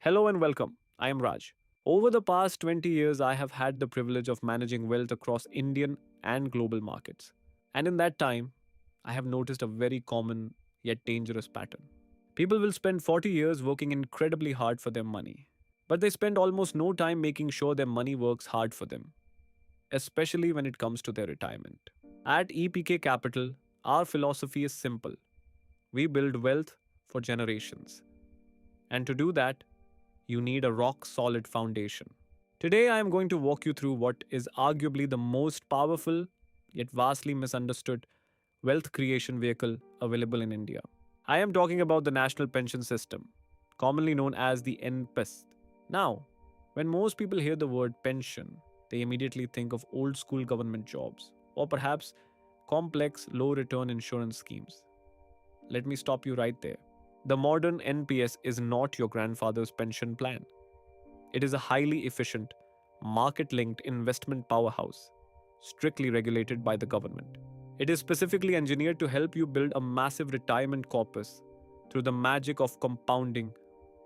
Hello and welcome. I am Raj. Over the past 20 years, I have had the privilege of managing wealth across Indian and global markets. And in that time, I have noticed a very common yet dangerous pattern. People will spend 40 years working incredibly hard for their money, but they spend almost no time making sure their money works hard for them, especially when it comes to their retirement. At EPK Capital, our philosophy is simple: we build wealth for generations. And to do that, you need a rock solid foundation. Today, I am going to walk you through what is arguably the most powerful yet vastly misunderstood wealth creation vehicle available in India. I am talking about the National Pension System, commonly known as the NPS. Now, when most people hear the word pension, they immediately think of old school government jobs or perhaps complex low return insurance schemes. Let me stop you right there. The modern NPS is not your grandfather's pension plan. It is a highly efficient, market linked investment powerhouse, strictly regulated by the government. It is specifically engineered to help you build a massive retirement corpus through the magic of compounding,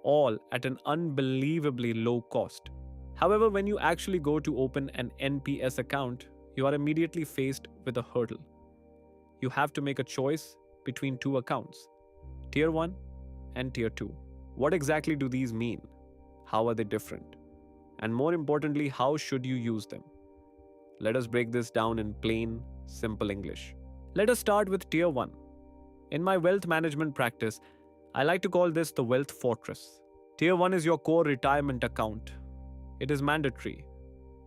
all at an unbelievably low cost. However, when you actually go to open an NPS account, you are immediately faced with a hurdle. You have to make a choice between two accounts, Tier 1 and Tier 2. What exactly do these mean? How are they different? And more importantly, how should you use them? Let us break this down in plain, simple English. Let us start with Tier 1. In my wealth management practice, I like to call this the wealth fortress. Tier 1 is your core retirement account. It is mandatory.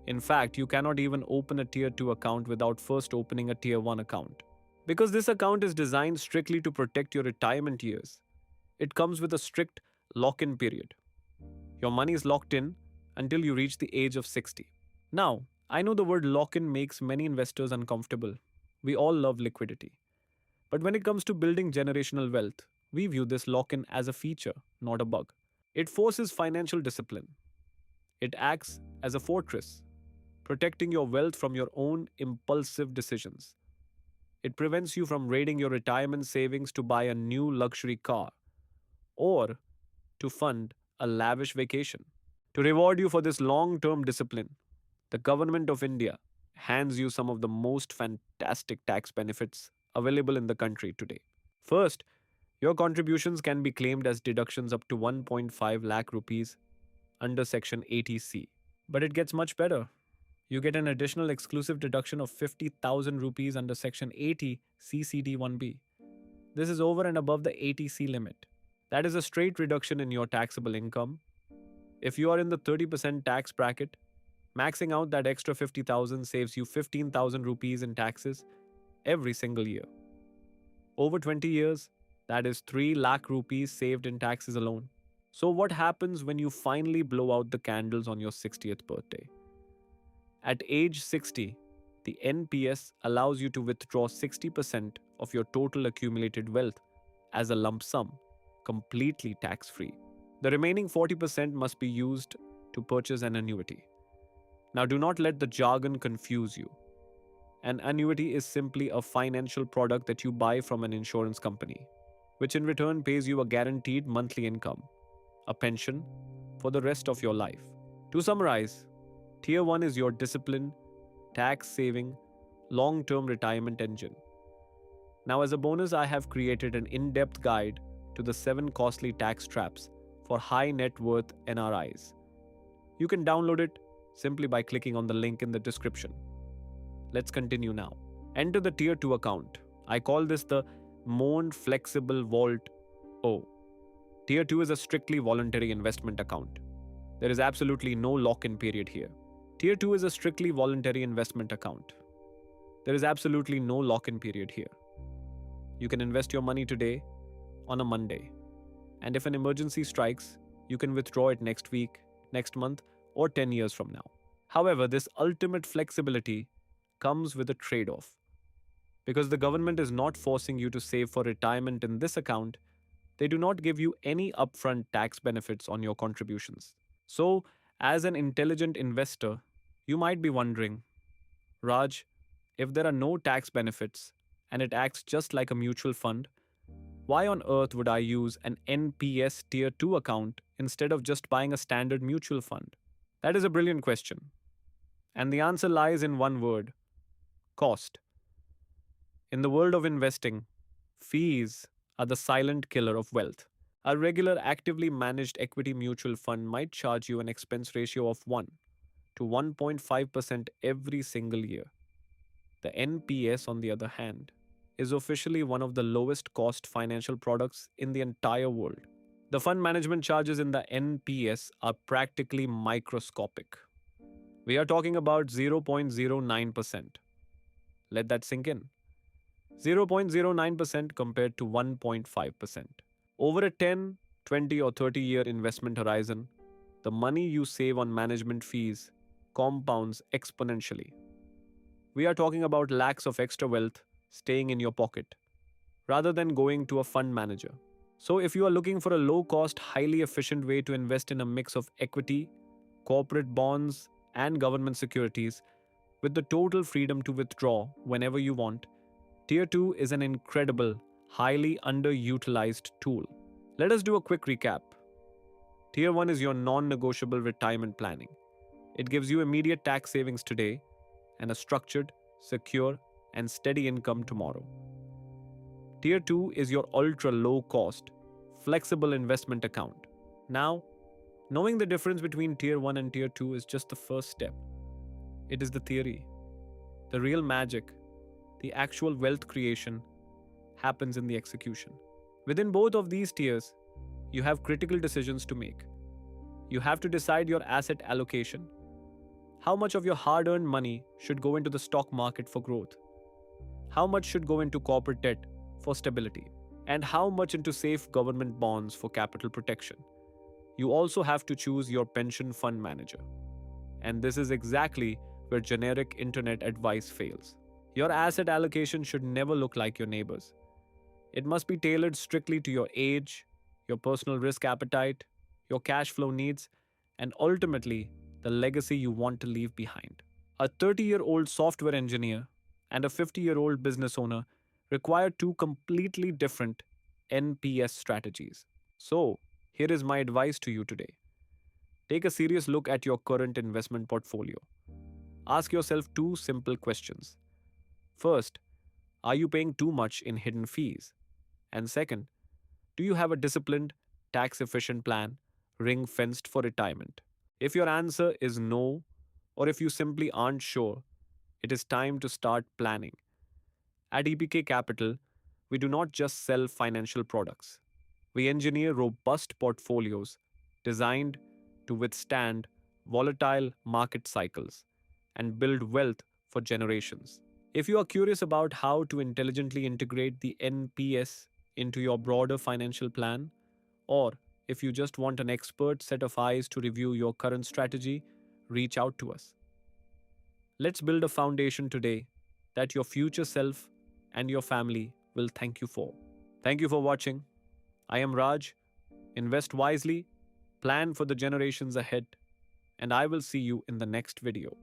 In fact, you cannot even open a Tier 2 account without first opening a Tier 1 account. Because this account is designed strictly to protect your retirement years. It comes with a strict lock in period. Your money is locked in until you reach the age of 60. Now, I know the word lock in makes many investors uncomfortable. We all love liquidity. But when it comes to building generational wealth, we view this lock in as a feature, not a bug. It forces financial discipline. It acts as a fortress, protecting your wealth from your own impulsive decisions. It prevents you from raiding your retirement savings to buy a new luxury car or to fund a lavish vacation. To reward you for this long term discipline, the government of India hands you some of the most fantastic tax benefits available in the country today. First, your contributions can be claimed as deductions up to 1.5 lakh rupees under Section 80C. But it gets much better. You get an additional exclusive deduction of 50,000 rupees under Section 80 CCD1B. This is over and above the 80C limit. That is a straight reduction in your taxable income. If you are in the 30% tax bracket, maxing out that extra 50,000 saves you 15,000 rupees in taxes every single year. Over 20 years, that is 3 lakh rupees saved in taxes alone. So, what happens when you finally blow out the candles on your 60th birthday? At age 60, the NPS allows you to withdraw 60% of your total accumulated wealth as a lump sum, completely tax free. The remaining 40% must be used to purchase an annuity. Now, do not let the jargon confuse you. An annuity is simply a financial product that you buy from an insurance company, which in return pays you a guaranteed monthly income, a pension, for the rest of your life. To summarize, Tier 1 is your discipline, tax saving, long term retirement engine. Now, as a bonus, I have created an in depth guide to the 7 costly tax traps for high net worth NRIs. You can download it simply by clicking on the link in the description. Let's continue now. Enter the Tier 2 account. I call this the Mourned Flexible Vault O. Tier 2 is a strictly voluntary investment account. There is absolutely no lock in period here. Tier 2 is a strictly voluntary investment account. There is absolutely no lock in period here. You can invest your money today on a Monday. And if an emergency strikes, you can withdraw it next week, next month, or 10 years from now. However, this ultimate flexibility comes with a trade off. Because the government is not forcing you to save for retirement in this account, they do not give you any upfront tax benefits on your contributions. So, as an intelligent investor, you might be wondering, Raj, if there are no tax benefits and it acts just like a mutual fund, Why on earth would I use an NPS Tier 2 account instead of just buying a standard mutual fund? That is a brilliant question. And the answer lies in one word: cost. In the world of investing, fees are the silent killer of wealth. A regular, actively managed equity mutual fund might charge you an expense ratio of 1 to 1.5% every single year. The NPS, on the other hand, is officially one of the lowest cost financial products in the entire world. The fund management charges in the NPS are practically microscopic. We are talking about 0.09%. Let that sink in. 0.09% compared to 1.5%. Over a 10, 20, or 30-year investment horizon, the money you save on management fees compounds exponentially. We are talking about lakhs of extra wealth staying in your pocket rather than going to a fund manager. So, if you are looking for a low cost, highly efficient way to invest in a mix of equity, corporate bonds, and government securities with the total freedom to withdraw whenever you want, Tier 2 is an incredible, highly underutilized tool. Let us do a quick recap. Tier 1 is your non negotiable retirement planning. It gives you immediate tax savings today and a structured, secure, and steady income tomorrow. Tier 2 is your ultra low cost, flexible investment account. Now, knowing the difference between Tier 1 and Tier 2 is just the first step. It is the theory. The real magic, the actual wealth creation, happens in the execution. Within both of these tiers, you have critical decisions to make. You have to decide your asset allocation. How much of your hard earned money should go into the stock market for growth? How much should go into corporate debt for stability? And how much into safe government bonds for capital protection? You also have to choose your pension fund manager. And this is exactly where generic internet advice fails. Your asset allocation should never look like your neighbor's. It must be tailored strictly to your age, your personal risk appetite, your cash flow needs, and ultimately, the legacy you want to leave behind. A 30-year-old software engineer and a 50-year-old business owner require two completely different NPS strategies. So, here is my advice to you today. Take a serious look at your current investment portfolio. Ask yourself two simple questions. First, are you paying too much in hidden fees? And second, do you have a disciplined, tax efficient plan ring fenced for retirement? If your answer is no, or if you simply aren't sure, it is time to start planning. At EPK Capital, we do not just sell financial products. We engineer robust portfolios designed to withstand volatile market cycles and build wealth for generations. If you are curious about how to intelligently integrate the NPS into your broader financial plan, or if you just want an expert set of eyes to review your current strategy, reach out to us. Let's build a foundation today that your future self and your family will thank you for. Thank you for watching. I am Raj. Invest wisely, plan for the generations ahead, and I will see you in the next video.